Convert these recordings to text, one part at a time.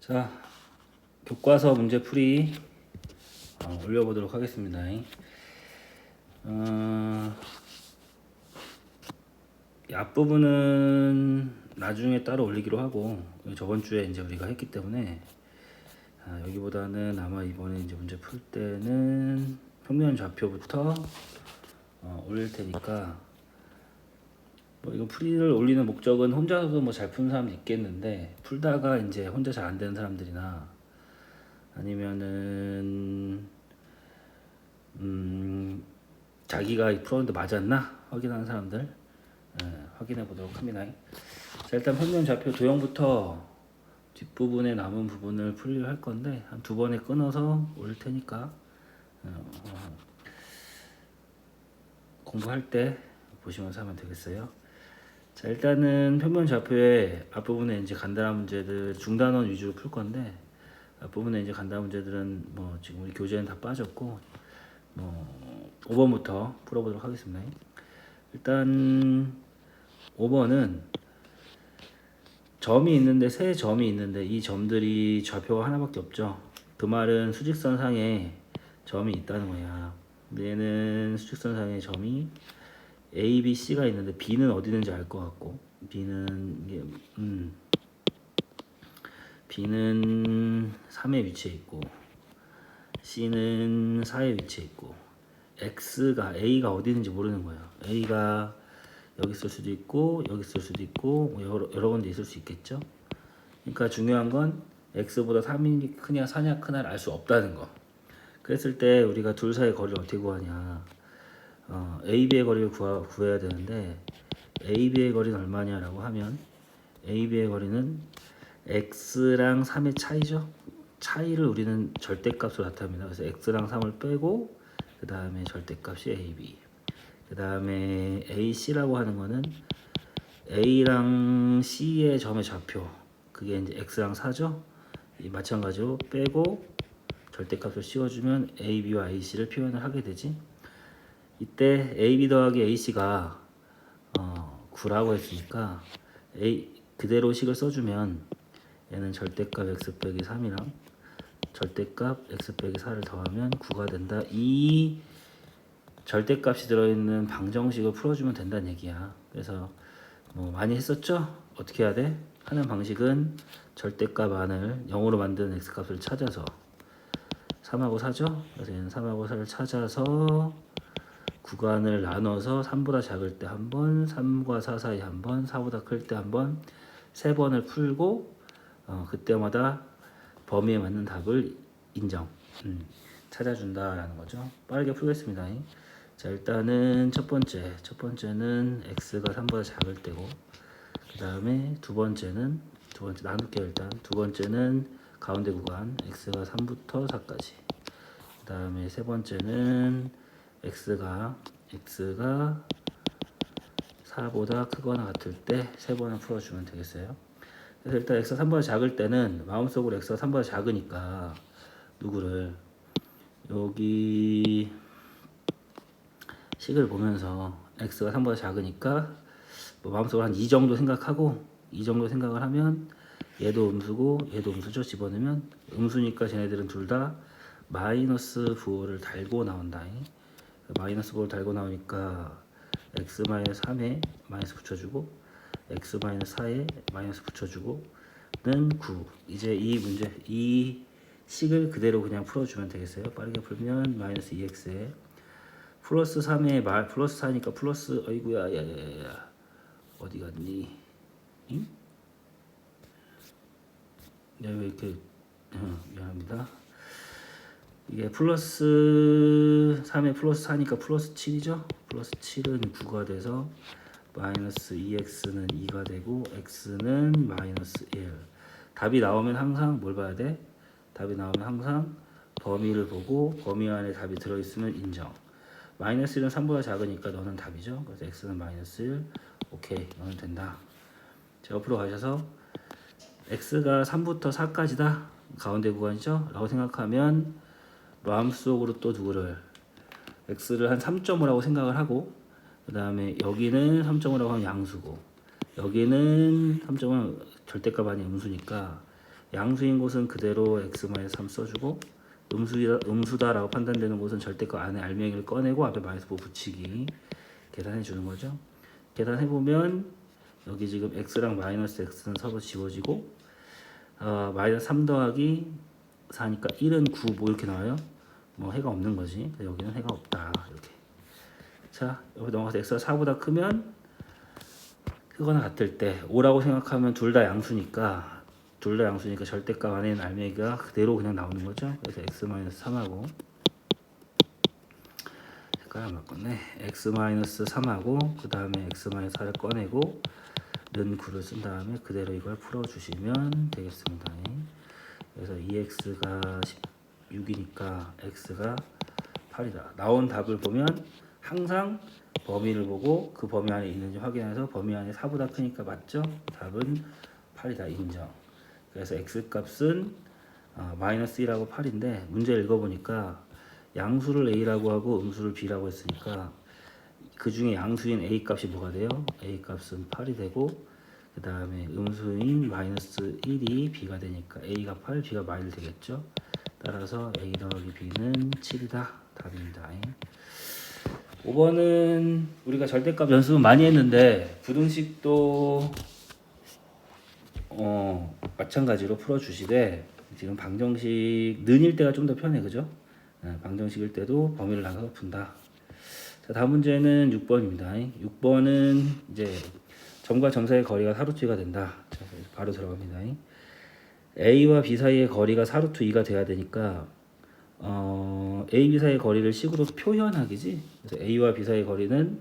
자, 교과서 문제풀이 올려보도록 하겠습니다. 이 앞부분은 나중에 따로 올리기로 하고 저번 주에 이제 우리가 했기 때문에 여기보다는 아마 이번에 이제 문제 풀 때는 평면 좌표부터 올릴 테니까 뭐 이거 풀이를 올리는 목적은 혼자서도 뭐 잘 푸는 사람도 있겠는데 풀다가 이제 혼자 잘 안 되는 사람들이나 아니면은 자기가 풀었는데 맞았나 확인하는 사람들 확인해 보도록 합니다. 자, 일단 평면 좌표 도형부터 뒷부분에 남은 부분을 풀이를 할 건데 한 두 번에 끊어서 올 테니까 공부할 때 보시면서 하면 되겠어요. 자, 일단은 평면 좌표의 앞부분에 이제 간단한 문제들 중단원 위주로 풀 건데 앞부분에 이제 간단한 문제들은 뭐 지금 우리 교재는 다 빠졌고 뭐 5번부터 풀어보도록 하겠습니다. 일단 5번은 점이 있는데 세 점이 있는데 이 점들이 좌표가 하나밖에 없죠. 그 말은 수직선상에 점이 있다는 거야. 얘는 수직선상에 점이 A, B, C가 있는데 B는 어디 있는지 알 것 같고 B는 이게 B는 3에 위치해 있고 C는 4에 위치해 있고 A가 어디 있는지 모르는 거예요. A가 여기 있을 수도 있고 여기 있을 수도 있고 여러 군데 있을 수 있겠죠. 그러니까 중요한 건 X보다 3이 크냐 4냐 크냐를 알 수 없다는 거. 그랬을 때 우리가 둘 사이의 거리를 어떻게 구하냐. AB의 거리를 구해야 되는데 AB의 거리는 얼마냐라고 하면 AB의 거리는 X랑 3의 차이죠. 차이를 우리는 절대값으로 나타냅니다. 그래서 X랑 3을 빼고 그 다음에 절대값이 AB. 그 다음에 AC라고 하는 거는 A랑 C의 점의 좌표. 그게 이제 X랑 4죠. 마찬가지로 빼고 절대값을 씌워주면 AB와 AC를 표현을 하게 되지. 이때 AB 더하기 AC가 9라고 했으니까 그대로 식을 써주면 얘는 절대값 x 빼기 3이랑 절대값 x 빼기 4를 더하면 9가 된다. 이 절대값이 들어있는 방정식을 풀어주면 된다는 얘기야. 그래서 뭐 많이 했었죠? 어떻게 해야 돼? 하는 방식은 절대값 안을 0으로 만드는 x값을 찾아서 3하고 4죠? 그래서 얘는 3하고 4를 찾아서 구간을 나눠서 3보다 작을 때 한 번, 3과 4 사이 한 번, 4보다 클 때 한 번, 세 번을 풀고 그때마다 범위에 맞는 답을 찾아준다라는 거죠. 빠르게 풀겠습니다. 자, 일단은 첫 번째는 x가 3보다 작을 때고 그 다음에 두 번째 나눌게요. 일단 두 번째는 가운데 구간 x가 3부터 4까지 그 다음에 세 번째는 x가 4보다 크거나 같을 때 세 번을 풀어주면 되겠어요. 그래서 일단 x가 3보다 작을 때는 마음속으로 x가 3보다 작으니까 누구를 여기 식을 보면서 x가 3보다 작으니까 뭐 마음속으로 한 2 정도 생각하고 2 정도 생각을 하면 얘도 음수고 얘도 음수죠. 집어넣으면 음수니까 쟤네들은 둘 다 마이너스 부호를 달고 나온다. 마이너스 부호를 달고 나오니까 x-3에 마이너스 붙여주고 x-4에 마이너스 붙여주고 는 9. 이제 이 식을 그대로 그냥 풀어주면 되겠어요. 빠르게 풀면 마이너스 2x에 플러스 3에 플러스 4니까 플러스 어이구야 야야야야 어디 갔니? 응? 야, 왜 이렇게 미안합니다. 이게 플러스 3에 플러스 4니까 플러스 7이죠. 플러스 7은 9가 돼서 마이너스 2x는 2가 되고 x는 마이너스 1. 답이 나오면 항상 뭘 봐야 돼? 답이 나오면 항상 범위를 보고 범위 안에 답이 들어있으면 인정. 마이너스 1은 3보다 작으니까 너는 답이죠. 그래서 x는 마이너스 1. 오케이, 너는 된다. 자, 옆으로 가셔서 x가 3부터 4까지다. 가운데 구간이죠. 라고 생각하면 마음속으로 또 누구를 x를 한 3.5라고 생각을 하고 그 다음에 여기는 3.5라고 하면 양수고 여기는 3.5는 절대값 아닌 음수니까 양수인 곳은 그대로 x-3 써주고 음수다라고 판단되는 곳은 절대값 안에 알맹이를 꺼내고 앞에 -5 붙이기 계산해 주는 거죠. 계산해 보면 여기 지금 x랑 -x는 서로 지워지고 -3 더하기 4니까 1은 9 뭐 이렇게 나와요. 뭐 해가 없는 거지. 여기는 해가 없다 이렇게. 자 여기 넘어가서 x가 4보다 크면 크거나 같을 때 5라고 생각하면 둘 다 양수니까 절대값 안에 있는 알맹이가 그대로 그냥 나오는 거죠. 그래서 x-3하고 색깔 안 바꿨네. x-3하고 그 다음에 x-4를 꺼내고 는 9를 쓴 다음에 그대로 이걸 풀어주시면 되겠습니다. 그래서 2x가 16이니까 x가 8이다. 나온 답을 보면 항상 범위를 보고 그 범위 안에 있는지 확인해서 범위 안에 4보다 크니까 맞죠? 답은 8이다. 인정. 그래서 x값은 -1하고 8인데 문제 읽어보니까 양수를 a라고 하고 음수를 b라고 했으니까 그 중에 양수인 a 값이 뭐가 돼요? a 값은 8이 되고 그 다음에 음수인 -1이 b가 되니까 a가 8, b가 -1 되겠죠? 따라서 a 더하기 b는 7이다. 답입니다. 5번은 우리가 절대값 연습 많이 했는데 부등식도 마찬가지로 풀어주시되 지금 방정식 는일 때가 좀 더 편해, 그죠? 방정식일 때도 범위를 나눠서 푼다. 자, 다음 문제는 6번입니다. 6번은 이제 점과 점 사이의 거리가 사루트가 된다. 자, 바로 들어갑니다. A와 B 사이의 거리가 사루트 2가 돼야 되니까 A, B 사이의 거리를 식으로 표현하기지. 그래서 A와 B 사이의 거리는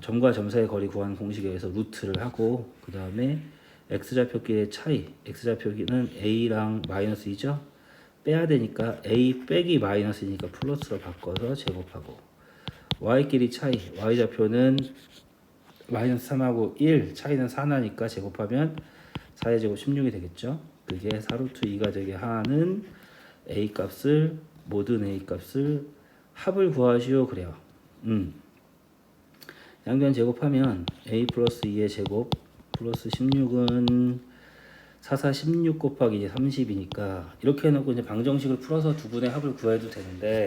점과 점 사이의 거리 구하는 공식에 의해서 루트를 하고 그 다음에 x좌표끼리의 차이, x좌표기는 a랑 -2죠. 빼야 되니까 a 빼기 마이너스니까 플러스로 바꿔서 제곱하고 y끼리 차이, y좌표는 -3하고 1, 차이는 4 나니까 제곱하면 4의 제곱 16이 되겠죠. 그게 사루트 2가 되게 하는 a 값을 모든 a 값을 합을 구하시오 그래요. 양변 제곱하면 a 플러스 2의 제곱 플러스 16은 4, 4, 16 곱하기 이제 30이니까 이렇게 해놓고 이제 방정식을 풀어서 두 분의 합을 구해도 되는데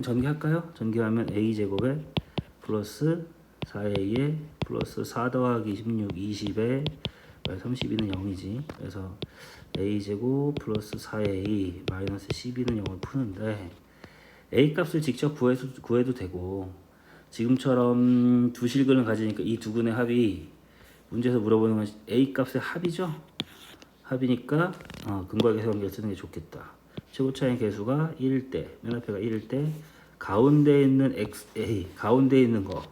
전개할까요? 전개하면 a 제곱에 플러스 4a에 플러스 4 더하기 16 20에 32는 0이지. 그래서 a 제곱 플러스 4a 마이너스 12는 0을 푸는데 a 값을 직접 구해도 되고 지금처럼 두 실근을 가지니까 이 두 근의 합이 문제에서 물어보는 건 a 값의 합이죠. 합이니까 근과 계수 관계를 쓰는 게 좋겠다. 최고 차의 개수가 1일 때, 맨 앞에가 1일 때 가운데 있는 xa, 가운데 있는 거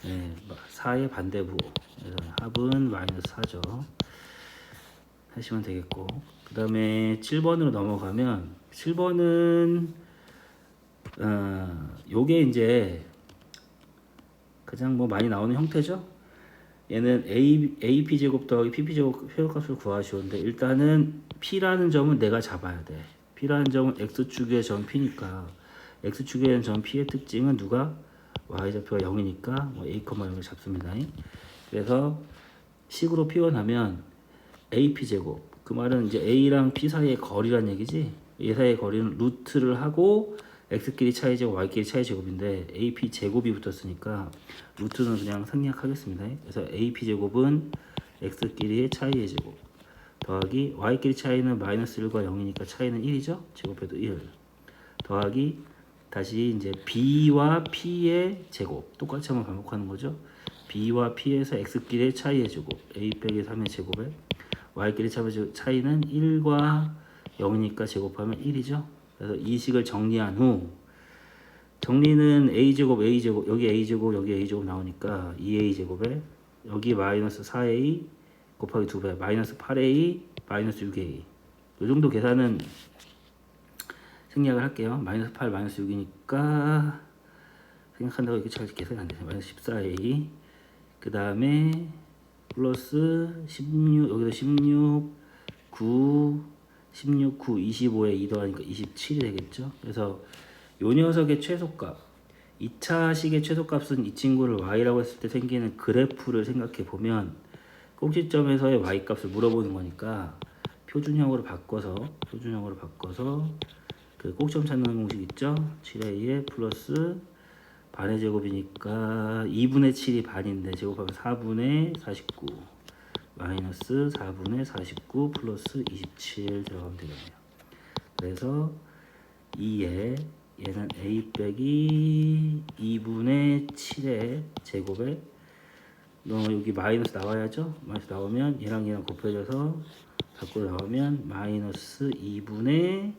4의 반대부. 그래서 합은 -4죠. 하시면 되겠고 그 다음에 7번으로 넘어가면 7번은 요게 이제 가장 뭐 많이 나오는 형태죠. 얘는 AP 제곱 더하기 PP 제곱 회로값을 구하시오인데 일단은 P라는 점은 내가 잡아야 돼. P라는 점은 X축의 점 P니까 X축의 점 P의 특징은 누가? Y좌표가 0이니까 뭐 A, 0을 잡습니다. 그래서 식으로 표현하면 AP 제곱 그 말은 이제 A랑 P 사이의 거리란 얘기지. A 사이의 거리는 루트를 하고 x끼리 차이 제곱, y끼리 차이 제곱인데 AP 제곱이 붙었으니까 루트는 그냥 생략하겠습니다. 그래서 AP 제곱은 x끼리의 차이의 제곱 더하기 y끼리 차이는 -1과 0이니까 차이는 1이죠. 제곱해도 1 더하기 다시 이제 b와 p의 제곱 똑같이 한번 반복하는 거죠. b와 p에서 x끼리의 차이의 제곱 a 빼기 3의 제곱에 y끼리 차이는 1과 0이니까 제곱하면 1이죠. 그래서 이 식을 정리한 후 정리는 a제곱 a제곱 여기 a제곱 여기 a제곱 나오니까 2a제곱에 여기 -4a 곱하기 2배 -8a -6a 이 정도 계산은 생략을 할게요. -8 -6이니까 생각한다고 이렇게 잘 계산이 안 되죠. -14a 그 다음에 플러스 16 여기서 16 9 16, 9, 25에 2 더하니까 27이 되겠죠. 그래서 요 녀석의 최소값 2차 식의 최소값은 이 친구를 y라고 했을 때 생기는 그래프를 생각해 보면 꼭지점에서의 y값을 물어보는 거니까 표준형으로 바꿔서 그 꼭지점 찾는 공식 있죠? 7a에 플러스 반의 제곱이니까 2분의 7이 반인데 제곱하면 4분의 49 마이너스 4분의 49 플러스 27 들어가면 되겠네요. 그래서 2에 얘는 a 빼기 2분의 7의 제곱에 여기 마이너스 나와야죠. 마이너스 나오면 얘랑 곱해져서 밖으로 나오면 마이너스 2분의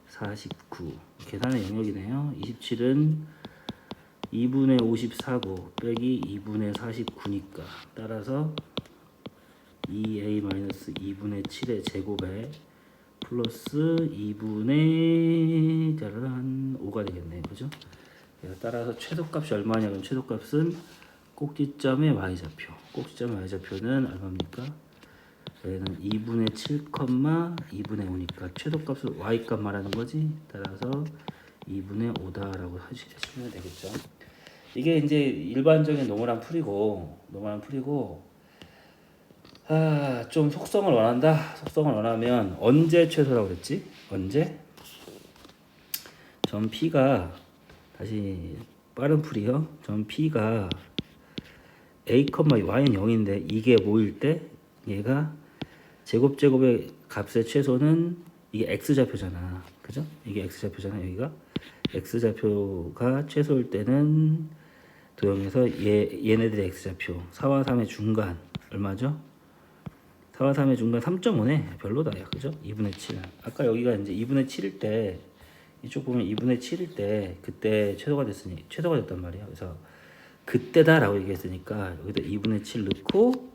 49 계산의 영역이네요. 27은 2분의 54고 빼기 2분의 49니까 따라서 2a 마이너스 2분의 7의 제곱에 플러스 2분의 짜란 5가 되겠네. 그죠? 그래서 따라서 최소값이 얼마냐? 그럼 최소값은 꼭지점의 y좌표. 꼭지점의 y좌표는 얼마입니까? 얘는 2분의 7, 2분의 5니까 최소값은 y값 말하는 거지. 따라서 2분의 5다라고 하시면 되겠죠. 이게 이제 일반적인 노멀한 풀이고 좀 속성을 원한다. 속성을 원하면 언제 최소라고 그랬지? 언제? 점 P가 다시 빠른 풀이요. 점 P가 a, y는 0인데 이게 뭐일 때 얘가 제곱의 값의 최소는 이게 x좌표잖아. 그죠? 이게 x좌표잖아. 여기가 x좌표가 최소일 때는 도형에서 얘네들의 x좌표 4와 3의 중간 얼마죠? 4와 3의 중간 3.5네. 별로다. 야, 그죠? 2분의 7. 아까 여기가 이제 2분의 7일 때 이쪽 보면 2분의 7일 때 그때 최소가 됐단 말이야. 그래서 그때다라고 얘기했으니까 여기다 2분의 7 넣고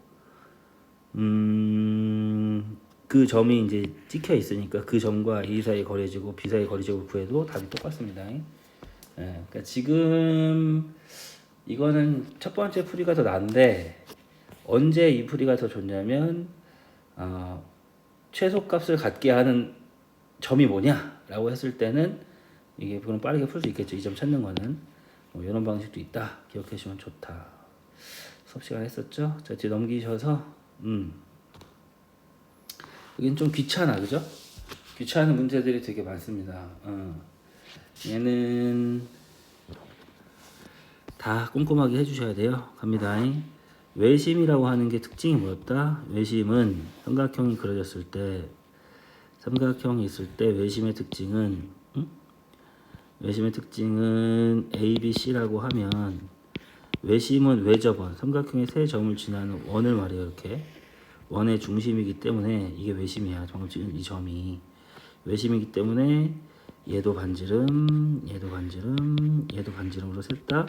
그 점이 이제 찍혀 있으니까 그 점과 A 사이 거리제곱, B 사이 거리제곱 구해도 답이 똑같습니다. 그러니까 지금 이거는 첫 번째 풀이가 더 난데 언제 이 풀이가 더 좋냐면 최소값을 갖게 하는 점이 뭐냐라고 했을 때는 이게 그럼 빠르게 풀 수 있겠죠. 이 점 찾는 거는 이런 방식도 있다. 기억해 주시면 좋다. 수업 시간 했었죠. 자, 뒤에 넘기셔서 여긴 좀 귀찮아, 그죠? 귀찮은 문제들이 되게 많습니다. 얘는 다 꼼꼼하게 해주셔야 돼요. 갑니다. 외심이라고 하는 게 특징이 뭐였다? 외심은 삼각형이 그려졌을 때, 삼각형이 있을 때 외심의 특징은 A, B, C라고 하면 외심은 외접원, 삼각형의 세 점을 지나는 원을 말해요. 이렇게 원의 중심이기 때문에 이게 외심이야. 방금 지금 이 점이 외심이기 때문에 얘도 반지름, 얘도 반지름, 얘도 반지름으로 셋 다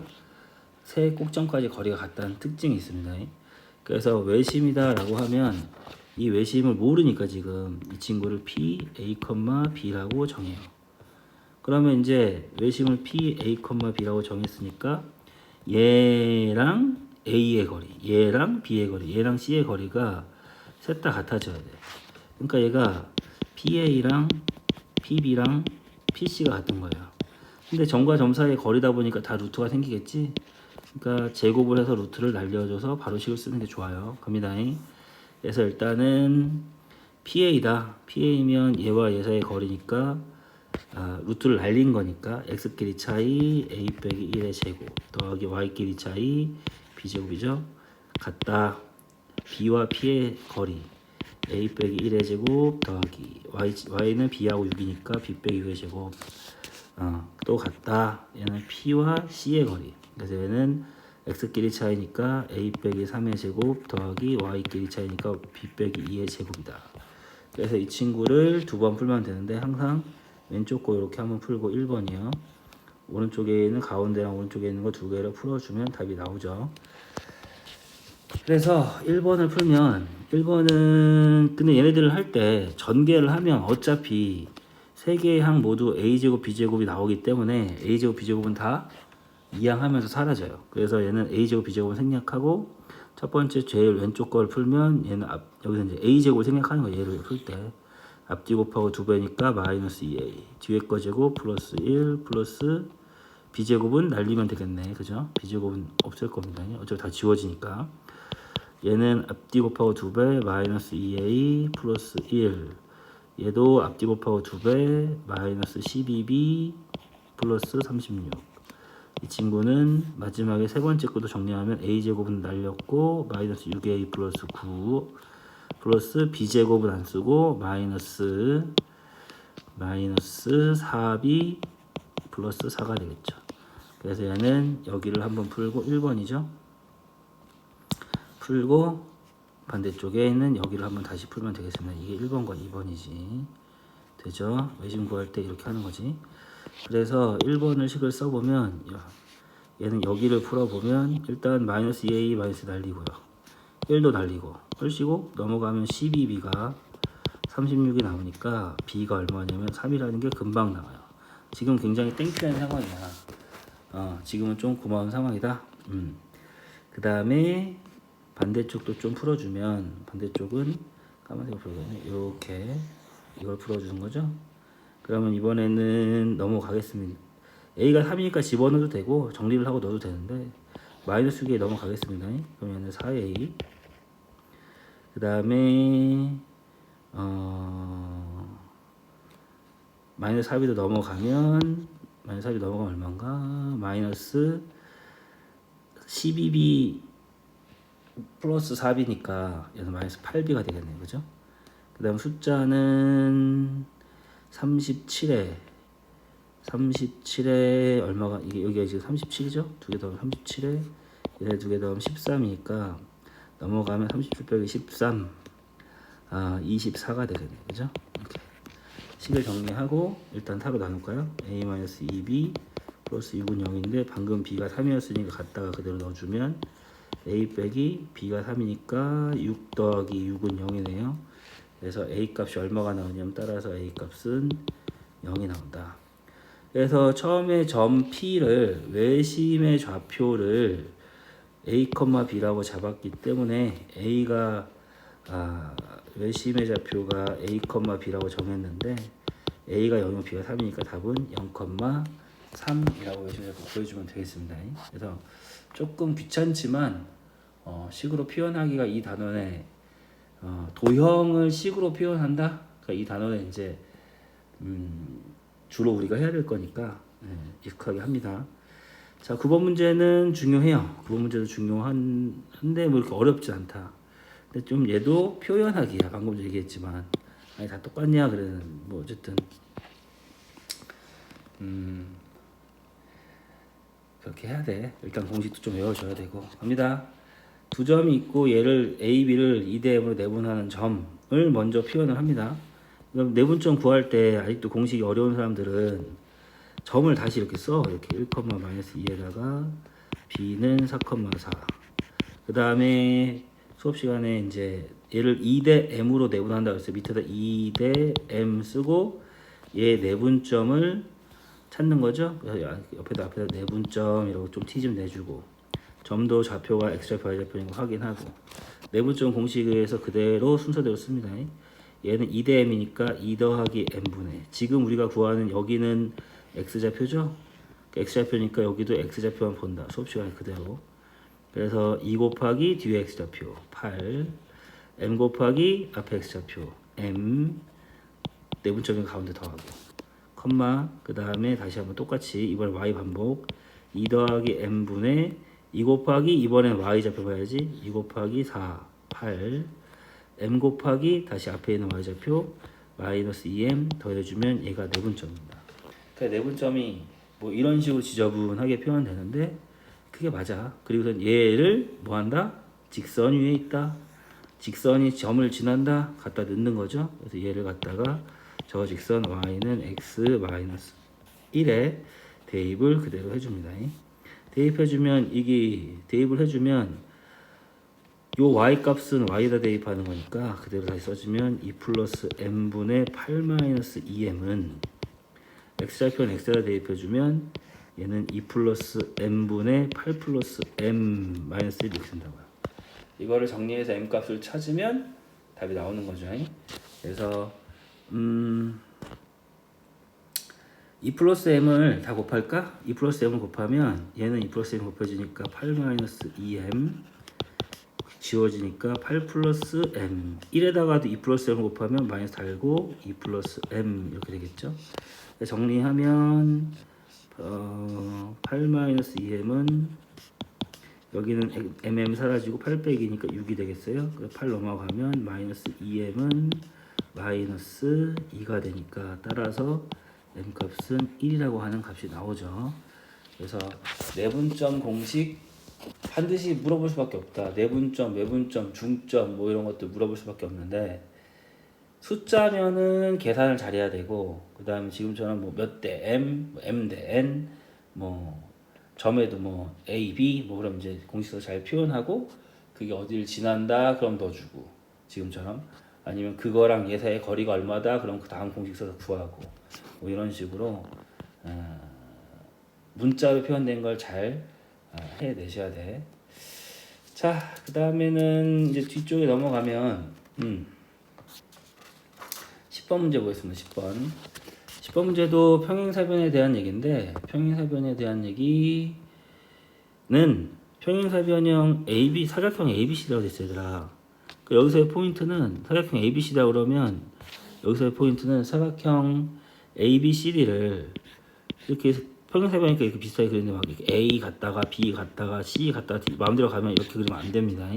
세 꼭점까지 거리가 같다는 특징이 있습니다. 그래서 외심이다라고 하면 이 외심을 모르니까 지금 이 친구를 P, A, B라고 정해요. 그러면 이제 외심을 P, A, B라고 정했으니까 얘랑 A의 거리, 얘랑 B의 거리, 얘랑 C의 거리가 셋 다 같아져야 돼. 그러니까 얘가 PA랑 PB랑 PC가 같은 거예요. 근데 점과 점 사이의 거리다 보니까 다 루트가 생기겠지. 그러니까 제곱을 해서 루트를 날려줘서 바로식을 쓰는 게 좋아요. 갑니다. 그래서 일단은 PA다. PA면 얘와 얘 사이의 거리니까 루트를 날린 거니까 x끼리 차이 a 빼기 1의 제곱 더하기 y끼리 차이 b제곱이죠. 같다. b와 p의 거리 a 빼기 1의 제곱 더하기 y는 b하고 6이니까 b 빼기 6의 제곱 또 같다. 얘는 p와 c의 거리. 그래서 얘는 x끼리 차이니까 a 빼기 3의 제곱 더하기 y끼리 차이니까 b 빼기 2의 제곱이다. 그래서 이 친구를 두 번 풀면 되는데 항상 왼쪽 거 이렇게 한번 풀고 1번이요. 오른쪽에 있는 가운데랑 오른쪽에 있는 거 두 개를 풀어주면 답이 나오죠. 그래서 1번을 풀면 1번은 근데 얘네들을 할 때 전개를 하면 어차피 세 개의 항 모두 a제곱 b제곱이 나오기 때문에 a제곱 b제곱은 다 이항하면서 사라져요. 그래서 얘는 a제곱 b제곱을 생략하고 첫 번째 제일 왼쪽 걸 풀면 얘는 여기서 이제 a제곱을 생략하는 거예요. 얘를 풀 때 앞뒤 곱하고 2배니까 마이너스 2a 뒤에 거 제곱 플러스 1 플러스 b제곱은 날리면 되겠네. 그죠? b제곱은 없을 겁니다. 어차피 다 지워지니까 얘는 앞뒤 곱하고 2배 마이너스 2a 플러스 1. 얘도 앞뒤 곱하고 2배 마이너스 12b 플러스 36. 이 친구는 마지막에 세 번째 것도 정리하면 a제곱은 날렸고 마이너스 6a 플러스 9 플러스 b제곱은 안 쓰고 마이너스 4b 플러스 4가 되겠죠. 그래서 얘는 여기를 한번 풀고 1번이죠. 풀고 반대쪽에 있는 여기를 한번 다시 풀면 되겠습니다. 이게 1번과 2번이지. 되죠? 외심 구할 때 이렇게 하는 거지. 그래서 1번을 식을 써보면 얘는 여기를 풀어보면 일단 마이너스 2a 마이너스 날리고요. 1도 날리고 헐시고 넘어가면 12b가 36이 나오니까 b가 얼마냐면 3이라는 게 금방 나와요. 지금 굉장히 땡큐한 상황이야. 지금은 좀 고마운 상황이다. 그 다음에 반대쪽도 좀 풀어주면 반대쪽은 까만색으로 풀어주면 이렇게 이걸 풀어주는 거죠. 그러면 이번에는 넘어가겠습니다. a가 3이니까 집어넣어도 되고 정리를 하고 넣어도 되는데 마이너스 6에 넘어가겠습니다. 그러면 4a 그 다음에 마이너스 4b도 넘어가면 마이너스 4b 넘어가면 얼마인가? 마이너스 12b 플러스 4b니까 얘는 마이너스 8b가 되겠네요. 그죠? 그 다음 숫자는 37에 얼마가 이게 여기가 지금 37이죠? 두 개 더하면 37에 얘네 두 개 더하면 13이니까 넘어가면 37 빼기 13 24가 되겠네요. 그죠? 이렇게 식을 정리하고 일단 타로 나눌까요? a-2b 플러스 6은 0인데 방금 b가 3이었으니까 갖다가 그대로 넣어주면 a 빼기 b가 3이니까 6 더하기 6은 0이네요. 그래서 a 값이 얼마가 나오냐면 따라서 a 값은 0이 나온다. 그래서 처음에 점 P를 외심의 좌표를 a, b라고 잡았기 때문에 a가 외심의 좌표가 a, b라고 정했는데 a가 0이고 b가 3이니까 답은 0,3이라고 외심의 좌표 보여주면 되겠습니다. 그래서 조금 귀찮지만 식으로 표현하기가 이 단원에 도형을 식으로 표현한다. 그러니까 이 단원에 이제 주로 우리가 해야 될 거니까 익숙하게 합니다. 자, 9번 문제는 중요해요. 9번 문제도 중요한데 뭐 이렇게 어렵지 않다. 근데 좀 얘도 표현하기야. 방금 얘기했지만 아니 다 똑같냐 그래는 뭐 어쨌든 그렇게 해야 돼. 일단 공식도 좀 외워줘야 되고 갑니다. 두 점이 있고 얘를 a, b를 2대 m으로 내분하는 점을 먼저 표현을 합니다. 그럼 내분점 구할 때 아직도 공식이 어려운 사람들은 점을 다시 이렇게 써. 이렇게 1, 마이너스 2에다가 b는 4,4. 그 다음에 수업 시간에 이제 얘를 2대 m으로 내분한다 그랬어요. 밑에다 2대 m 쓰고 얘 내분점을 찾는 거죠. 그래서 앞에다 내분점이라고 좀 티 좀 내주고 점도 좌표가 x좌표, y좌표인 거 확인하고 내분점 공식에서 그대로 순서대로 씁니다. 얘는 2대 m이니까 2 더하기 m분의 지금 우리가 구하는 여기는 x좌표죠. x좌표니까 여기도 x좌표만 본다. 수업 시간에 그대로. 그래서 2 곱하기 뒤에 x좌표 8 m 곱하기 앞에 x좌표 m 내분점이 가운데 더하고 컴마 그 다음에 다시 한번 똑같이 이번에 y 반복 2 더하기 m분의 2 곱하기 이번엔 y좌표 봐야지 2 곱하기 4 8 m 곱하기 다시 앞에 있는 y좌표 마이너스 2m 더해주면 얘가 내분점입니다. 그러니까 내분점이 뭐 이런 식으로 지저분하게 표현되는데 그게 맞아. 그리고선 얘를 뭐한다? 직선 위에 있다. 직선이 점을 지난다. 갖다 넣는 거죠. 그래서 얘를 갖다가 저 직선 y는 x 마이너스 1에 대입을 그대로 해줍니다. 대입해주면 이게 대입을 해주면 요 y 값은 y에다 대입하는 거니까 그대로 다시 써주면 2 플러스 m분의 8 마이너스 2m은 x좌표는 x에다 대입해주면 얘는 2 플러스 m분의 8 플러스 m 마이너스 1 이렇게 된다고요. 이거를 정리해서 m 값을 찾으면 답이 나오는 거죠. 그래서 2 플러스 m을 다 곱할까? 2 플러스 m을 곱하면 얘는 2 플러스 m 곱해지니까 8 마이너스 2m 지워지니까 8 플러스 m 1에다가도 2 플러스 m 곱하면 마이너스 달고 2 플러스 m 이렇게 되겠죠. 정리하면 8 마이너스 2m은 여기는 mm 사라지고 8 빼기니까 6이 되겠어요. 8 넘어가면 마이너스 2m은 마이너스 2가 되니까 따라서 m 값은 1이라고 하는 값이 나오죠. 그래서 내분점 공식 반드시 물어볼 수밖에 없다. 내분점, 외분점, 중점 뭐 이런 것들 물어볼 수밖에 없는데 숫자면은 계산을 잘해야 되고 그 다음에 지금처럼 뭐 몇 대 m, m 대 n 뭐 점에도 뭐 a, b 뭐 그럼 이제 공식에서 잘 표현하고 그게 어디를 지난다 그럼 넣어주고 지금처럼 아니면 그거랑 얘 사이의 거리가 얼마다 그럼 그 다음 공식 써서 구하고 뭐 이런 식으로 문자로 표현된 걸 잘 해내셔야 돼. 자, 그 다음에는 이제 뒤쪽에 넘어가면 10번 문제 보겠습니다. 10번 문제도 평행사변에 대한 얘기인데 평행사변에 대한 얘기는 평행사변형 AB 사각형 ABC라고 됐어요, 얘들아. 여기서의 포인트는 사각형 ABC다 그러면 여기서의 포인트는 사각형 ABCD를 이렇게 평행사변이니까 이렇게 비슷하게 그리는데 막 이렇게 A 갔다가 B 갔다가 C 갔다가 D 마음대로 가면 이렇게 그리면 안 됩니다.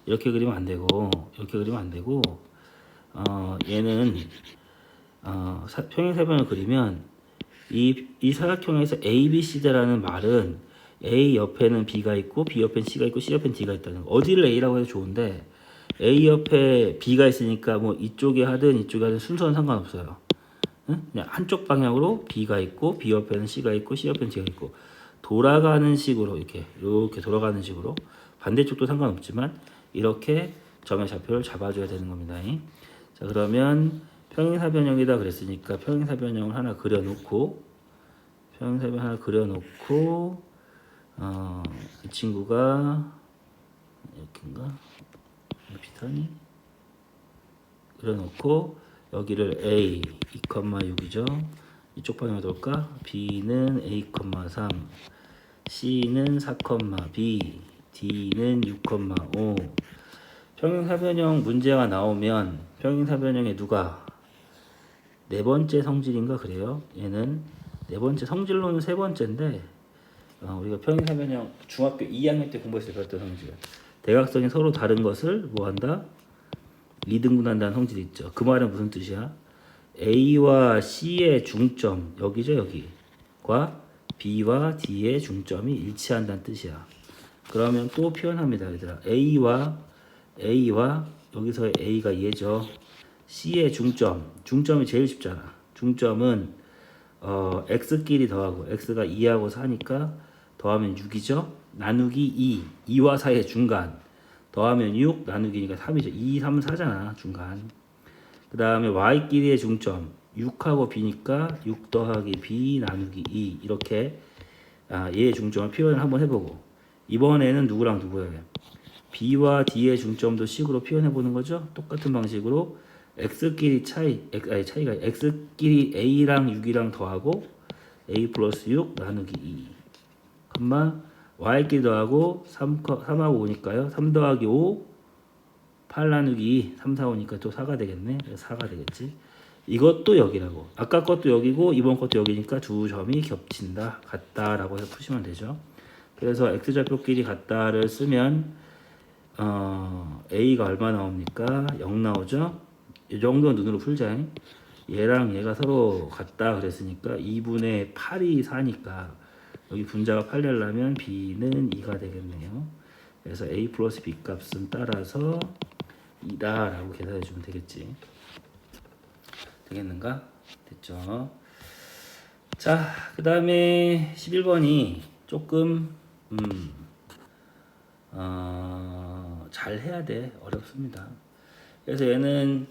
이렇게 그리면 안 되고 이렇게 그리면 안 되고 얘는 평행사변을 그리면 이 사각형에서 ABCD라는 말은 A 옆에는 B가 있고 B 옆에는 C가 있고 C 옆에는 D가 있다는 거. 어디를 A라고 해도 좋은데 A 옆에 B가 있으니까 뭐 이쪽에 하든 이쪽에 하든 순서는 상관없어요. 그냥 한쪽 방향으로 B가 있고 B 옆에는 C가 있고 C 옆에는 D가 있고 돌아가는 식으로 이렇게 돌아가는 식으로 반대쪽도 상관없지만 이렇게 점의 좌표를 잡아줘야 되는 겁니다. 자, 그러면 평행사변형이다 그랬으니까 평행사변형을 하나 그려놓고 이 친구가 이렇게인가 비슷하니 그려놓고 여기를 A 2,6이죠. 이쪽 방향으로 돌까? B는 A,3 C는 4,B D는 6,5 평행사변형 문제가 나오면 평행사변형의 누가 네 번째 성질인가 그래요. 얘는 네 번째 성질로는 세 번째인데 우리가 평행사변형 중학교 2학년 때 공부했을 때 배웠던 성질 대각선이 서로 다른 것을 뭐한다? 2등분한다는 성질이 있죠. 그 말은 무슨 뜻이야? A와 C의 중점 여기죠 여기과 B와 D의 중점이 일치한다는 뜻이야. 그러면 또 표현합니다 얘들아. A와 여기서의 A가 얘죠. C의 중점이 제일 쉽잖아. 중점은 x끼리 더하고 x가 2하고 4니까 더하면 6이죠. 나누기 2와 4의 중간 더하면 6 나누기니까 3이죠. 2, 3, 4잖아 중간. 그 다음에 y끼리의 중점 6하고 b니까 6 더하기 b 나누기 2 이렇게 얘의 중점을 표현을 한번 해보고 이번에는 누구랑 누구예요? b와 d의 중점도 식으로 표현해보는 거죠. 똑같은 방식으로 x끼리 차이가 x끼리 a랑 6이랑 더하고 a 플러스 6 나누기 2 y끼리 더하고 3하고 5니까요 3 더하기 5 8 나누기 2 3, 4, 5니까 또 4가 되겠네. 4가 되겠지. 이것도 여기라고 아까 것도 여기고 이번 것도 여기니까 두 점이 겹친다 같다라고 해서 푸시면 되죠. 그래서 x좌표끼리 같다를 쓰면 a가 얼마 나옵니까? 0 나오죠. 이 정도 눈으로 풀자. 얘랑 얘가 서로 같다 그랬으니까 2분의 8이 4니까 여기 분자가 8 되려면 b는 2가 되겠네요. 그래서 a 플러스 b 값은 따라서 2다 라고 계산해 주면 되겠지. 되겠는가? 됐죠. 자, 그 다음에 11번이 조금 잘 해야 돼. 어렵습니다. 그래서 얘는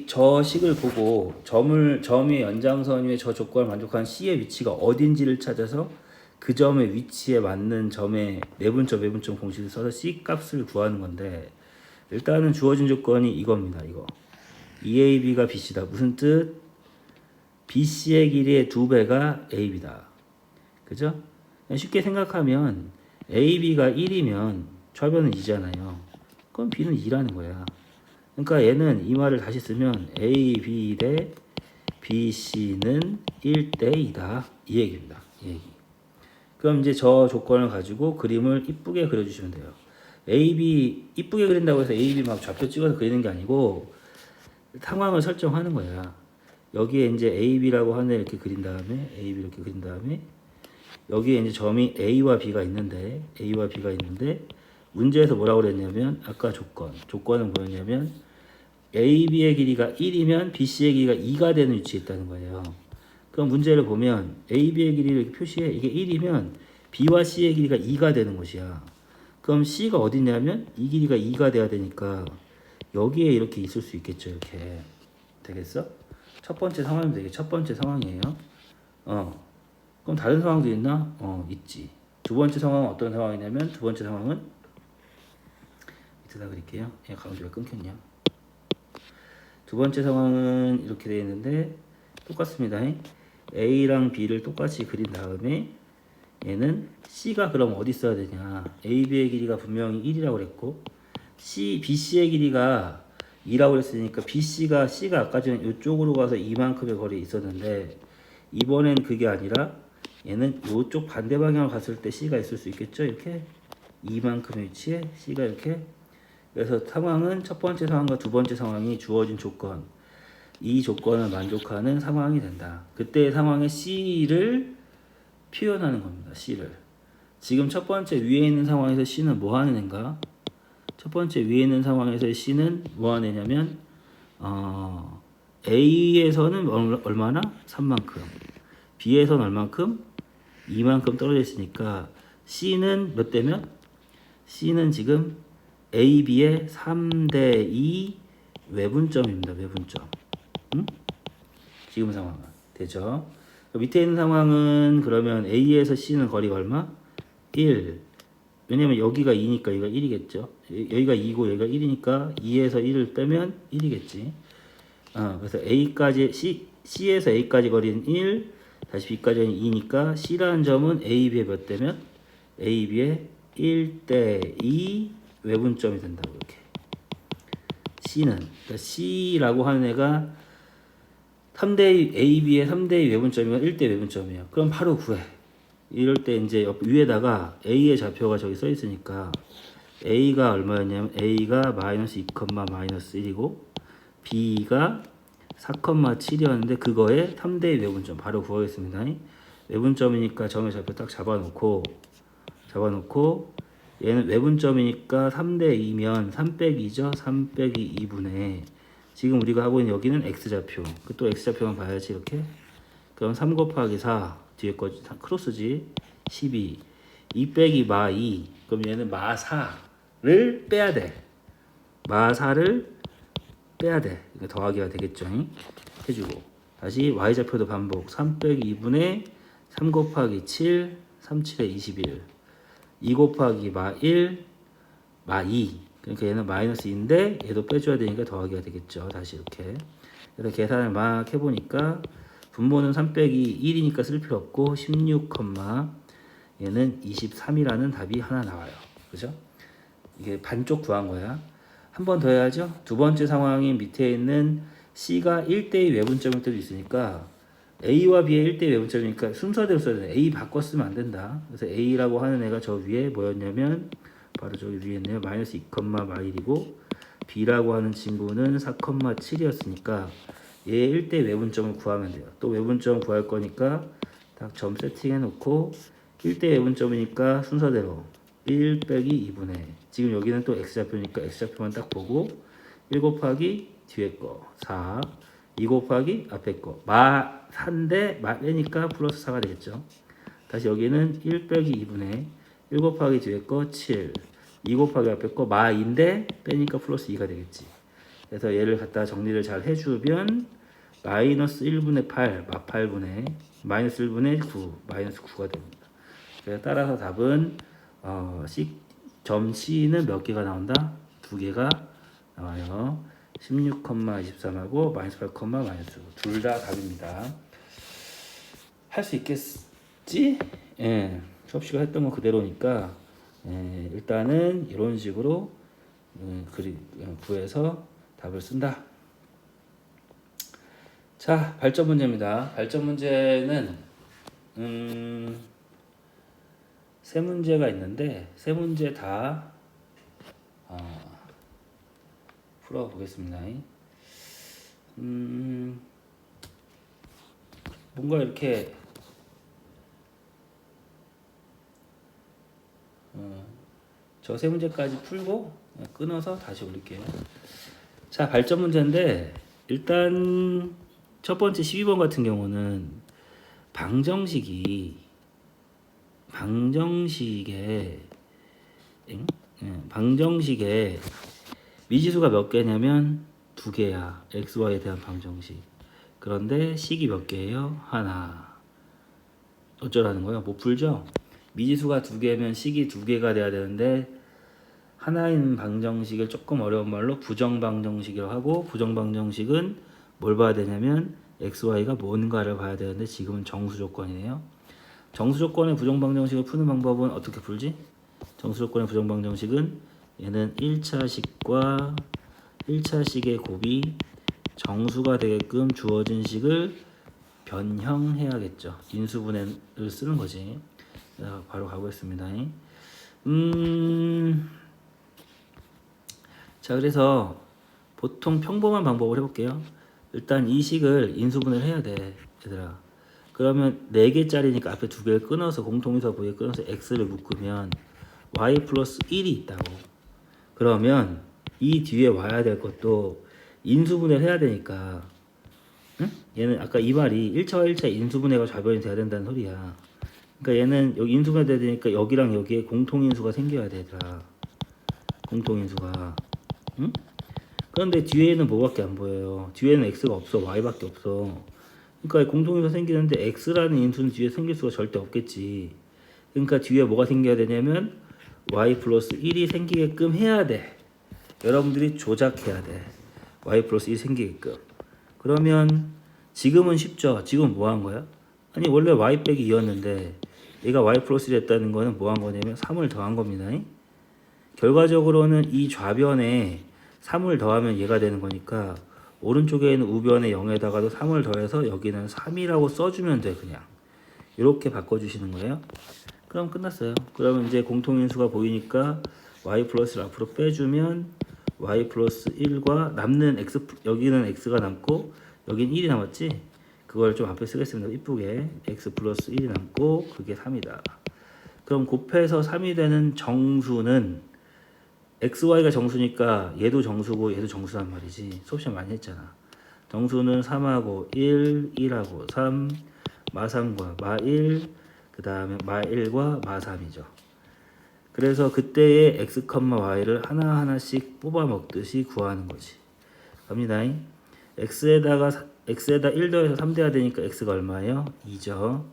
저 식을 보고 점의 연장선 위에 저 조건을 만족한 C의 위치가 어딘지를 찾아서 그 점의 위치에 맞는 점의 내분점, 외분점 공식을 써서 C 값을 구하는 건데 일단은 주어진 조건이 이겁니다. 이거 EAB가 BC다. 무슨 뜻? BC의 길이의 2배가 AB다. 그죠? 쉽게 생각하면 AB가 1이면 좌변은 2잖아요. 그럼 B는 2라는 거야. 그러니까 얘는 이 말을 다시 쓰면 A, B 대 B, C는 1대 2다. 이 얘기입니다. 이 얘기. 그럼 이제 저 조건을 가지고 그림을 이쁘게 그려주시면 돼요. A, B 이쁘게 그린다고 해서 A, B 막 좌표 찍어서 그리는 게 아니고 상황을 설정하는 거야. 여기에 이제 A, B라고 하는 애 이렇게 그린 다음에 A, B 이렇게 그린 다음에 여기에 이제 점이 A와 B가 있는데 문제에서 뭐라고 그랬냐면 아까 조건은 뭐였냐면 A, B의 길이가 1이면 B, C의 길이가 2가 되는 위치에 있다는 거예요. 그럼 문제를 보면 A, B의 길이를 이렇게 표시해. 이게 1이면 B와 C의 길이가 2가 되는 것이야. 그럼 C가 어디 있냐면 이 길이가 2가 돼야 되니까 여기에 이렇게 있을 수 있겠죠. 이렇게 되겠어? 첫 번째 상황이면 되게 첫 번째 상황이에요. 그럼 다른 상황도 있나? 있지. 두 번째 상황은 어떤 상황이냐면 두 번째 상황은 밑에다 그릴게요. 얘 가운데가 끊겼냐? 두 번째 상황은 이렇게 되어 있는데 똑같습니다. A랑 B를 똑같이 그린 다음에 얘는 C가 그럼 어디 있어야 되냐? A, B의 길이가 분명히 1이라고 그랬고 B, C의 길이가 2라고 그랬으니까 C가 아까 전에 이쪽으로 가서 이만큼의 거리에 있었는데 이번엔 그게 아니라 얘는 이쪽 반대 방향으로 갔을 때 C가 있을 수 있겠죠? 이렇게 이만큼의 위치에 C가 이렇게. 그래서 상황은 첫 번째 상황과 두 번째 상황이 주어진 조건, 이 조건을 만족하는 상황이 된다. 그때의 상황에 C를 표현하는 겁니다. C를. 지금 첫 번째 위에 있는 상황에서 C는 뭐 하는 애인가? 첫 번째 위에 있는 상황에서의 C는 뭐 하는 애냐면 A에서는 얼마나? 3만큼, B에서는 얼만큼? 2만큼 떨어져 있으니까 C는 몇 대면? C는 지금 A, B의 3대 2 외분점입니다. 외분점. 응? 지금 상황은 되죠? 밑에 있는 상황은 그러면 A에서 C는 거리가 얼마? 1. 왜냐면 여기가 2니까 여기가 1이겠죠. 여기가 2고 여기가 1이니까 2에서 1을 빼면 1이겠지. 그래서 C에서 A까지 거리는 1, 다시 B까지는 2니까 C라는 점은 A, B의 몇 대면? A, B의 1대 2 외분점이 된다고 이렇게. C는 그러니까 C라고 하는 애가 3대 A, B의 3대 2 외분점이면 1대 외분점이에요. 그럼 바로 구해. 이럴 때 이제 위에다가 A의 좌표가 저기 써 있으니까 A가 얼마였냐면 A가 마이너스 2, 마이너스 1이고 B가 4,7이었는데 그거에 3대 2 외분점 바로 구하겠습니다. 외분점이니까 점의 좌표 딱 잡아놓고 얘는 외분점이니까 3대 2면 3 빼기 2죠. 3 빼기 2분의 지금 우리가 하고 있는 여기는 X좌표. 또 X좌표만 봐야지 이렇게. 그럼 3 곱하기 4 뒤에 거 크로스지 12 2 빼기 마 2 그럼 얘는 마 4를 빼야 돼. 마 4를 빼야 돼. 이거 더하기가 되겠죠. 해주고 다시 Y좌표도 반복 3 빼기 2분의 3 곱하기 7 3, 7에 21 2 곱하기 마 1 마 2 그러니까 얘는 마이너스 2인데 얘도 빼줘야 되니까 더하기가 되겠죠. 다시 이렇게. 그래서 계산을 막 해보니까 분모는 3 빼기 1이니까 쓸 필요 없고 16, 얘는 23이라는 답이 하나 나와요. 그죠? 이게 반쪽 구한 거야. 한 번 더 해야죠. 두 번째 상황인 밑에 있는 C가 1대2 외분점일 때도 있으니까 A와 B의 1대2 외분점이니까 순서대로 써야 돼. A 바꿔 쓰면 안 된다. 그래서 A라고 하는 애가 저 위에 뭐였냐면 바로 저기 위에 있네요. 마이너스 2, 마1이고 B라고 하는 친구는 4, 7이었으니까 얘 1대 외분점을 구하면 돼요. 또 외분점 구할 거니까 딱 점 세팅해 놓고 1대 외분점이니까 순서대로 1 빼기 2분의 지금 여기는 또 X좌표니까 X좌표만 딱 보고 1 곱하기 뒤에 거 4 2 곱하기 앞에 거 마 4인데 마 빼니까 플러스 4가 되겠죠. 다시 여기는 1 빼기 2분의 1 곱하기 뒤에 거 7 2 곱하기 앞에 거 마 2인데 빼니까 플러스 2가 되겠지. 그래서 얘를 갖다 정리를 잘 해주면 마이너스 1분의 8 마 8분의 마이너스 1분의 9 마이너스 9가 됩니다. 그래서 따라서 답은 점 C는 몇 개가 나온다? 2개가 나와요. 16,23하고 마이너스 8, 마이너스 9 둘 다 답입니다. 할 수 있겠지? 예. 수업 시간 했던 거 그대로니까 일단은 이런 식으로 구해서 답을 쓴다. 자, 발전 문제입니다. 발전 문제는 세 문제가 있는데 세 문제 다 풀어보겠습니다. 뭔가 이렇게 저 세 문제까지 풀고 끊어서 다시 올릴게요. 자, 발전 문제인데 일단 첫 번째 12번 같은 경우는 방정식에 미지수가 몇 개냐면 두 개야. x, y에 대한 방정식. 그런데 식이 몇 개예요? 하나. 어쩌라는 거예요? 못 풀죠? 미지수가 두 개면 식이 두 개가 돼야 되는데 하나인 방정식을 조금 어려운 말로 부정방정식이라고 하고, 부정방정식은 뭘 봐야 되냐면 x, y가 뭔가를 봐야 되는데 지금은 정수조건이네요. 정수조건의 부정방정식을 푸는 방법은 어떻게 풀지? 정수조건의 부정방정식은 얘는 1차식과 1차식의 곱이 정수가 되게끔 주어진 식을 변형해야겠죠. 인수분해를 쓰는 거지. 자, 바로 가보겠습니다. 자, 그래서 보통 평범한 방법을 해볼게요. 일단 이 식을 인수분해를 해야 돼, 얘들아. 그러면 4개짜리니까 앞에 2개를 끊어서 공통인수와 부호에 끊어서 x를 묶으면 y 플러스 1이 있다고. 그러면 이 뒤에 와야 될 것도 인수분해를 해야 되니까, 응? 얘는 아까 이 말이 1차와 1차 인수분해가 좌변이 돼야 된다는 소리야. 그러니까 얘는 여기 인수분해 돼야 되니까 여기랑 여기에 공통인수가 생겨야 되더라. 공통인수가. 응? 그런데 뒤에는 뭐밖에 안 보여요. 뒤에는 x가 없어. y밖에 없어. 그러니까 공통인수가 생기는데 x라는 인수는 뒤에 생길 수가 절대 없겠지. 그러니까 뒤에 뭐가 생겨야 되냐면 y 플러스 1이 생기게끔 해야 돼. 여러분들이 조작해야 돼. y 플러스 1이 생기게끔. 그러면 지금은 쉽죠. 지금 뭐 한 거야? 아니 원래 y 빼기 2였는데 얘가 y 플러스 1이 됐다는 거는 뭐 한 거냐면 3을 더한 겁니다. 결과적으로는 이 좌변에 3을 더하면 얘가 되는 거니까 오른쪽에 있는 우변의 0에다가도 3을 더해서 여기는 3이라고 써주면 돼. 그냥 이렇게 바꿔주시는 거예요. 그럼 끝났어요. 그러면 이제 공통인수가 보이니까 y 플러스를 앞으로 빼주면 y 플러스 1과 남는 x, 여기는 x가 남고 여긴 1이 남았지. 그걸 좀 앞에 쓰겠습니다. 이쁘게 x 플러스 1이 남고 그게 3이다. 그럼 곱해서 3이 되는 정수는 x, y가 정수니까 얘도 정수고 얘도 정수란 말이지. 수업 시간 많이 했잖아. 정수는 3하고 1, 1하고 3, 마3과 마1, 그 다음에 마1과 마3이죠. 그래서 그때의 x, y를 하나하나씩 뽑아 먹듯이 구하는 거지. 갑니다. x에다 1 더해서 3 돼야 되니까 x가 얼마예요? 2죠.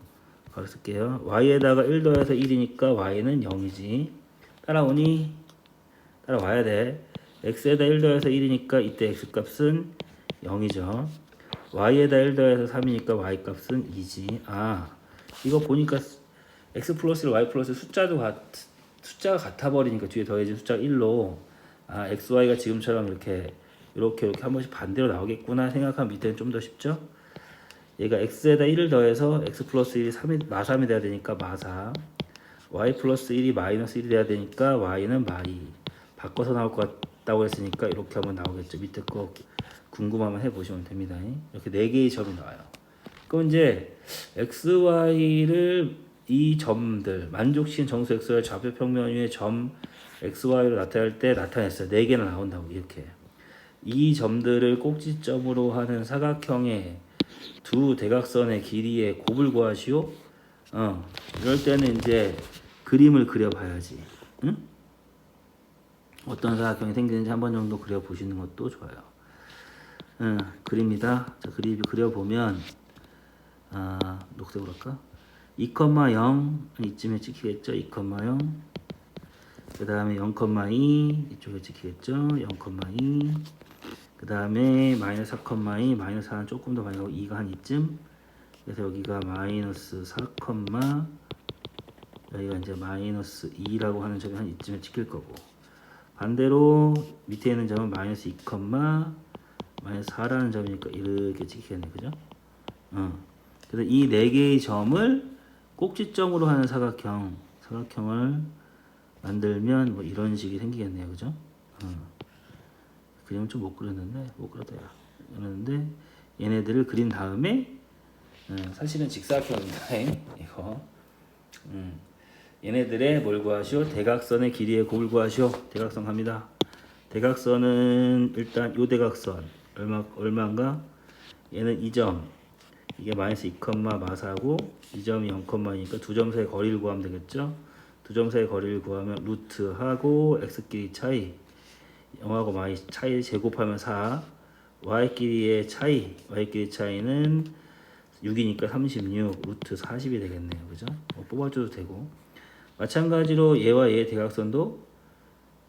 바로 쓸게요. y에다가 1 더해서 1이니까 y는 0이지. 따라오니? 따라와야 돼. x에다 1 더해서 1이니까 이때 x 값은 0이죠. y에다 1 더해서 3이니까 y 값은 2지. 아, 이거 보니까 x 플러스 y 플러스 숫자가 같아 버리니까 뒤에 더해진 숫자가 1로 x, y가 지금처럼 이렇게 한 번씩 반대로 나오겠구나 생각하면 밑에는 좀 더 쉽죠? 얘가 x에다 1을 더해서 x 플러스 1이 마3이 돼야 되니까 마4, y 플러스 1이 마이너스 1이 돼야 되니까 y는 마2. 바꿔서 나올 것 같다고 했으니까 이렇게 하면 나오겠죠. 밑에 거 궁금하면 해보시면 됩니다. 이렇게 4개의 점이 나와요. 그럼 이제 x, y를 이 점들 만족시킨 정수 xy 좌표 평면 위의 점 x, y로 나타낼 때 나타냈어요. 4개나 나온다고. 이렇게 이 점들을 꼭지점으로 하는 사각형의 두 대각선의 길이의 곱을 구하시오. 이럴 때는 이제 그림을 그려봐야지. 응? 어떤 사각형이 생기는지 한 번 정도 그려보시는 것도 좋아요. 그립니다. 자, 그림 그려보면 녹색으로 할까? 2,0 이쯤에 찍히겠죠. 2,0 그 다음에 0,2 이쪽에 찍히겠죠. 0,2 그 다음에 마이너스 4,2 마이너스 4는 조금 더 많이 가고 2가 한 이쯤. 그래서 여기가 마이너스 4, 여기가 이제 마이너스 2라고 하는 점이 한 이쯤에 찍힐 거고, 반대로 밑에 있는 점은 마이너스 2, 마이너스 4라는 점이니까 이렇게 찍히겠네, 그죠? 그래서 이 네 개의 점을 꼭지점으로 하는 사각형을 만들면 뭐 이런 식이 생기겠네요, 그죠? 그림은 좀 못 그렸는데, 그렸는데 얘네들을 그린 다음에 사실은 직사각형입니다. 이거. 얘네들의 뭘 구하시오? 대각선의 길이의 곱을 구하시오. 대각선 갑니다. 대각선은 일단 요 대각선 얼마인가? 얘는 2점. 이게 마이너스 2, 마사고 이 점이 0,2니까 두 점 사이 거리를 구하면 되겠죠? 두 점 사이 거리를 구하면 루트하고 x끼리 차이 0하고 마이 차이 제곱하면 4 y끼리의 차이는 6이니까 36 루트 40이 되겠네요. 그죠? 뽑아줘도 되고, 마찬가지로 얘와 얘의 대각선도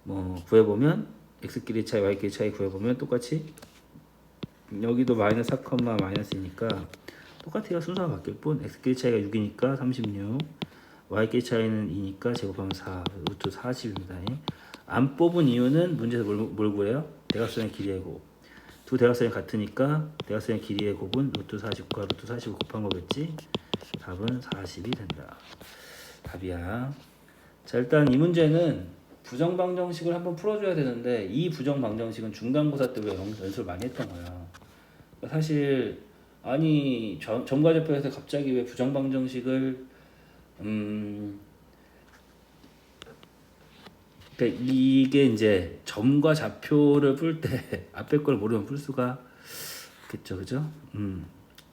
뭐 구해보면 x끼리 차이 y끼리 차이 구해보면 똑같이 여기도 마이너스 4, 마이너스니까 똑같아요. 순서가 바뀔 뿐. x끼리 차이가 6이니까 36 y끼리 차이는 2니까 제곱하면 4 루트 40입니다. 안 뽑은 이유는 문제에서 뭘 구해요? 대각선의 길이의 곱. 두 대각선이 같으니까 대각선의 길이의 곱은 루트 40과 루트 40을 곱한 거겠지? 답은 40이 된다. 답이야. 자, 일단 이 문제는 부정방정식을 한번 풀어줘야 되는데, 이 부정방정식은 중간고사 때 우리가 연습을 많이 했던 거야. 사실 아니 점과좌표에서 갑자기 왜 부정방정식을 그러니까 이게 이제 점과 좌표를 풀 때 앞에 걸 모르면 풀 수가 없겠죠, 그죠?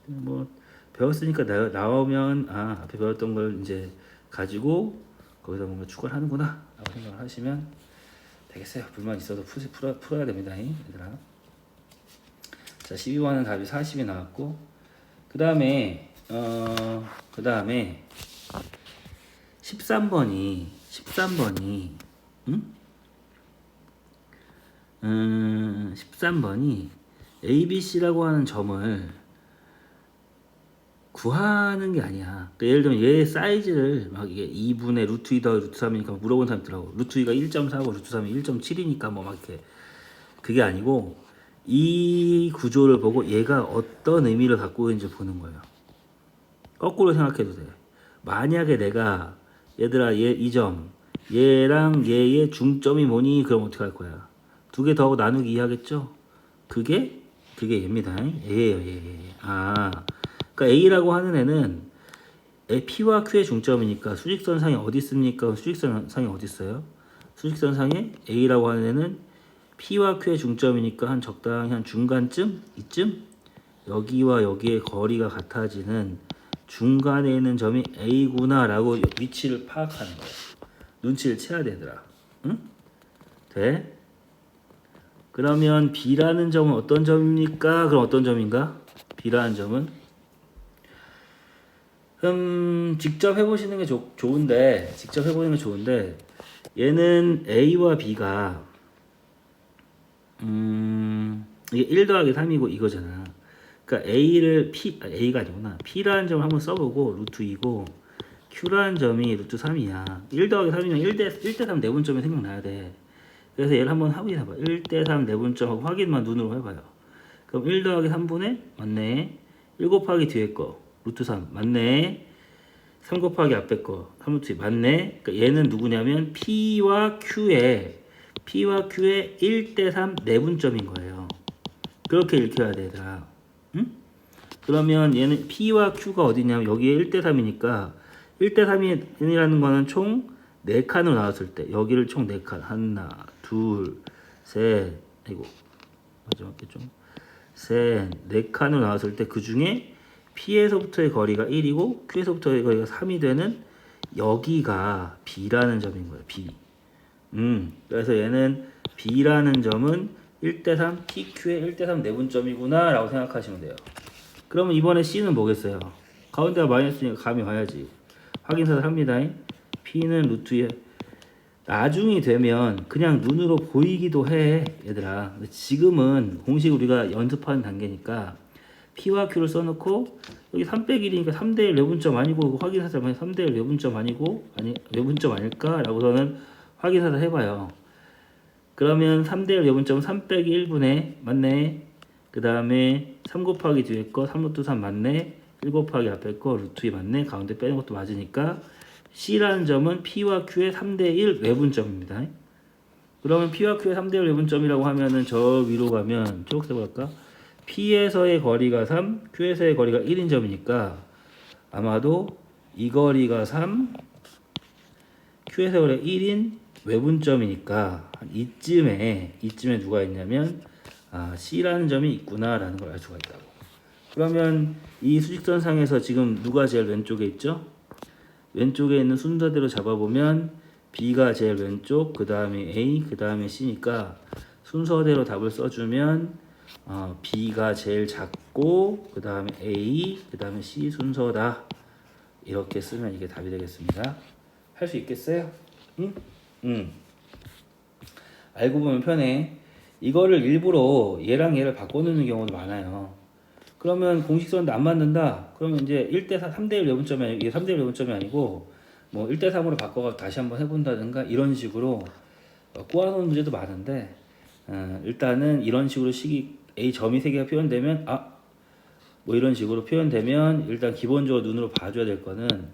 뭐 배웠으니까 나오면 앞에 배웠던 걸 이제 가지고 거기서 뭔가 추가를 하는구나 라고 생각을 하시면 되겠어요. 불만 있어도 풀어야 됩니다, 얘들아. 자, 12번은 답이 40이 나왔고, 그 다음에 13번이 13번이 ABC라고 하는 점을 구하는 게 아니야. 그러니까 예를 들면 얘 사이즈를 막 이게 2분의 루트 2 더하기 루트 3이니까 물어본 사람 있더라고. 루트 2가 1.4고 루트 3이 1.7이니까 뭐 막 이렇게. 그게 아니고 이 구조를 보고 얘가 어떤 의미를 갖고 있는지 보는 거예요. 거꾸로 생각해도 돼. 만약에 내가 얘들아 얘 이 점 얘랑 얘의 중점이 뭐니? 그럼 어떻게 할 거야? 두 개 더하고 나누기 2 하겠죠? 그게 얘입니다. 얘예요, 얘. 그러니까 A라고 하는 애는 P와 Q의 중점이니까 수직선상이 어디 있습니까? 수직선상이 어디 있어요? 수직선상에 A라고 하는 애는 P와 Q의 중점이니까 한 적당히 한 중간쯤? 이쯤? 여기와 여기의 거리가 같아지는 중간에 있는 점이 A구나 라고 위치를 파악하는 거예요. 눈치를 채야 되더라. 응? 돼? 그러면 B라는 점은 어떤 점입니까? 그럼 어떤 점인가? B라는 점은 직접 해보시는 게 좋은데 얘는 A와 B가 이게 1 더하기 3이고 이거잖아. 그러니까 A가 아니구나. P라는 점을 한번 써보고 루트 2고 Q라는 점이 루트 3이야. 1 더하기 3이면 1대 3 내분점이 생각나야 돼. 그래서 얘를 한번 확인해봐. 1대 3 내분점하고 확인만 눈으로 해봐요. 그럼 1 더하기 3분의 맞네. 1 곱하기 뒤에 거 루트 3 맞네. 3 곱하기 앞에 거 3루트 2 맞네. 그러니까 얘는 누구냐면 P와 Q의 1대 3 내분점인 거예요. 그렇게 읽혀야 돼, 얘들아. 응? 그러면 얘는 P와 Q가 어디냐면 여기에 1대 3이니까 1대 3이라는 거는 총 4칸으로 나왔을 때 여기를 총 4칸 하나 둘 셋 아이고 마지막에 좀 셋 4칸으로 나왔을 때 그 중에 P에서부터의 거리가 1이고 Q에서부터의 거리가 3이 되는 여기가 B라는 점인 거예요. B. 그래서 얘는 B라는 점은 1대 3 PQ의 1대 3 내분점이구나 라고 생각하시면 돼요. 그러면 이번에 C는 뭐겠어요? 가운데가 마이너스니까 감이 와야지. 확인사를 합니다. P는 루트에 나중이 되면 그냥 눈으로 보이기도 해, 얘들아. 근데 지금은 공식 우리가 연습하는 단계니까 P와 Q를 써놓고 여기 3 빼기 1이니까 3대 1 외분점 아니고 확인사살 3대 1 외분점 아니고 아니 외분점 아닐까? 라고서는 확인사살 해봐요. 그러면 3대 1 외분점은 3 빼기 1분의 맞네. 그 다음에 3 곱하기 뒤에 거 3 루트 3 맞네. 1 곱하기 앞에 거 루트 2 맞네. 가운데 빼는 것도 맞으니까 C라는 점은 P와 Q의 3대 1 외분점입니다. 그러면 P와 Q의 3대 1 외분점이라고 하면은 저 위로 가면 쭉 세볼까? P에서의 거리가 3, Q에서의 거리가 1인 점이니까 아마도 이 거리가 3, Q에서의 거리가 1인 외분점이니까 이쯤에 누가 있냐면 C라는 점이 있구나라는 걸 알 수가 있다고. 그러면 이 수직선상에서 지금 누가 제일 왼쪽에 있죠? 왼쪽에 있는 순서대로 잡아보면 B가 제일 왼쪽, 그 다음에 A, 그 다음에 C니까 순서대로 답을 써주면 B가 제일 작고 그 다음에 A, 그 다음에 C 순서다. 이렇게 쓰면 이게 답이 되겠습니다. 할 수 있겠어요? 응? 알고 보면 편해. 이거를 일부러 얘랑 얘를 바꿔놓는 경우도 많아요. 그러면 공식선도 안 맞는다. 그러면 이제 1대4, 3대1 외분점이 아니고 이게 3대1 외분점이 아니고 뭐 1대3으로 바꿔서 다시 한번 해본다든가 이런 식으로 꼬아놓은 문제도 많은데 일단은 이런 식으로 식이 A 점이 3개가 표현되면 뭐 이런 식으로 표현되면 일단 기본적으로 눈으로 봐줘야 될 거는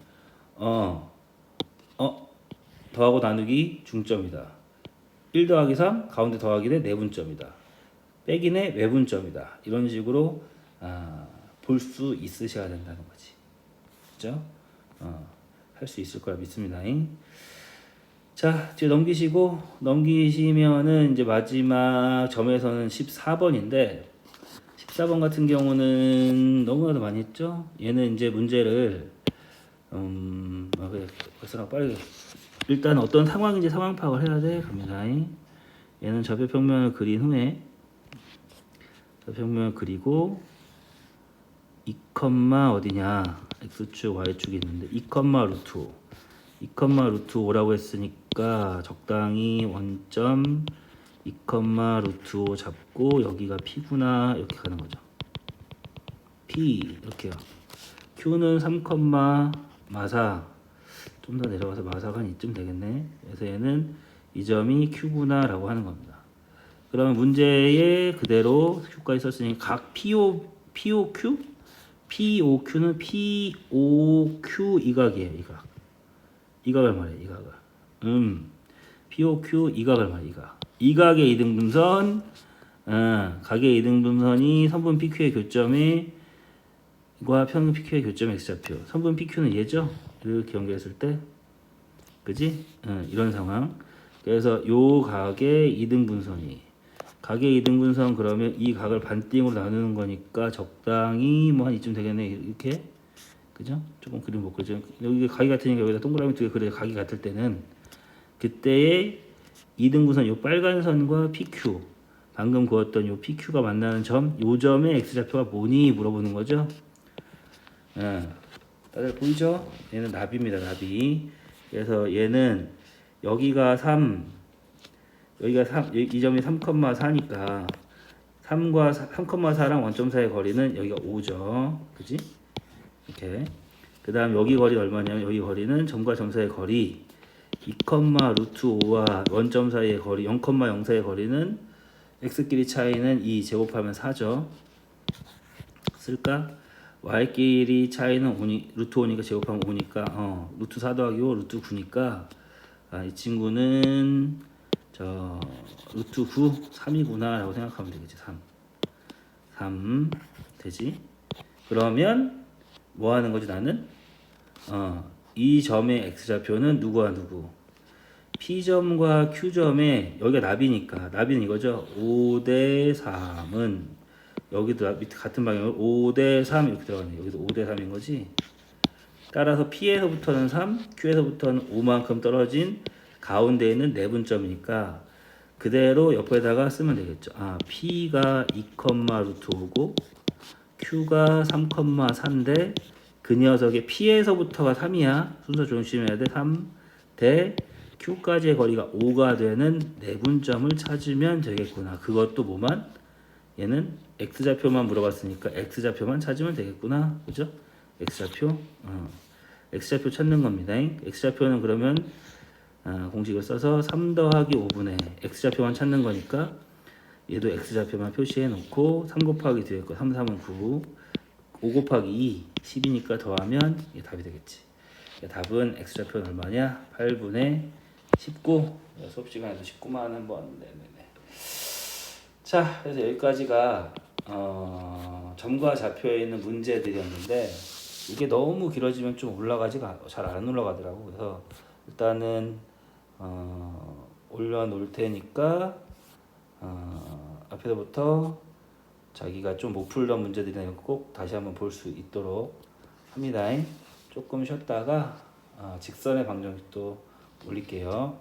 더하고 나누기 중점이다. 1 더하기 3 가운데 더하기 대 내분점이다. 빼기네 외분점이다. 이런 식으로 볼 수 있으셔야 된다는 거지. 그죠? 할 수 있을 거라 믿습니다. 자, 이제 넘기시면은 이제 마지막 점에서는 14번인데 14번 같은 경우는 너무나도 많이 했죠? 얘는 이제 문제를 그래, 벌써 빨리 일단 어떤 상황인지 상황 파악을 해야 돼. 갑니다. 얘는 접요평면을 그린 후에 접요평면을 그리고 2, 어디냐? x축, y축이 있는데 2, 루트 5 2, 루트 5라고 했으니까 적당히 원점 2, 루트 5 잡고 여기가 P구나 이렇게 가는 거죠. P 이렇게요. Q는 3, 마사 좀 더 내려가서 마사가 한 이쯤 되겠네. 그래서 얘는 이 점이 Q구나 라고 하는 겁니다. 그러면 문제에 그대로 Q까지 썼으니 각 POQ? POQ는 POQ 이각이에요. 이각을 말해. 이각을. POQ 이각을 말해. 이각의 이등분선 각의 이등분선이 선분 PQ의 교점과 평균 PQ의 교점의 X좌표. 선분 PQ는 얘죠? 이렇게 연결했을 때 그지? 이런 상황. 그래서 요 각의 이등분선이 각의 이등분선 그러면 이 각을 반띵으로 나누는 거니까 적당히 뭐 한 이쯤 되겠네. 이렇게 그죠? 조금 그림 못 그리죠. 여기 각이 같으니까 여기다 동그라미 2개 그려. 각이 같을 때는 그때의 이등분선 요 빨간 선과 PQ 방금 그었던 요 PQ가 만나는 점, 요 점의 X좌표가 뭐니 물어보는 거죠. 다들 보이죠? 얘는 나비입니다. 나비. 그래서 얘는 여기가 3 이 점이 3,4니까 3,4랑 원점 사이의 거리는 여기가 5죠. 그지? 이렇게. 그 다음 여기 거리 얼마냐면 여기 거리는 점과 점 사이의 거리 2, 루트 5와 원점 사이의 거리 0,0 사이의 거리는 x끼리 차이는 2 제곱하면 4죠. 쓸까? y끼리 차이는 루트 5니까 제곱하면 5니까 루트 4 더하기 5 루트 9니까 이 친구는 루트 9 3이구나 라고 생각하면 되겠지. 3 되지. 그러면 뭐 하는 거지 나는? 이 점의 x좌표는 누구와 누구? P점과 Q점의 여기가 나비니까 나비는 이거죠. 5대 3은 여기도 밑에 같은 방향으로 5대 3 이렇게 들어가네. 여기도 5대 3인 거지. 따라서 P에서부터는 3, Q에서부터는 5만큼 떨어진 가운데 있는 내분점이니까 그대로 옆에다가 쓰면 되겠죠. P가 2, 루트 5고 Q가 3, 4인데 그 녀석의 P에서부터가 3이야. 순서 조심해야 돼. 3 대 Q까지의 거리가 5가 되는 내분점을 찾으면 되겠구나. 그것도 뭐만? 얘는 x좌표만 물어봤으니까 x좌표만 찾으면 되겠구나. 그죠? x좌표. x좌표 찾는 겁니다. x좌표는 그러면 공식을 써서 3 더하기 5분의 x좌표만 찾는 거니까 얘도 x좌표만 표시해 놓고 3 곱하기 뒤에 거 3, 3은 9, 5 곱하기 2, 10이니까 더하면 이게 답이 되겠지. 답은 x좌표는 얼마냐? 8분의 19. 수업 시간에도 19만 한번. 네네네. 자, 그래서 여기까지가 점과 좌표에 있는 문제들이었는데 이게 너무 길어지면 좀 올라가지가 잘 안 올라가더라고. 그래서 일단은 올려놓을 테니까 앞에서부터 자기가 좀 못 풀던 문제들이나 꼭 다시 한번 볼 수 있도록 합니다. 조금 쉬었다가 직선의 방정식도 올릴게요.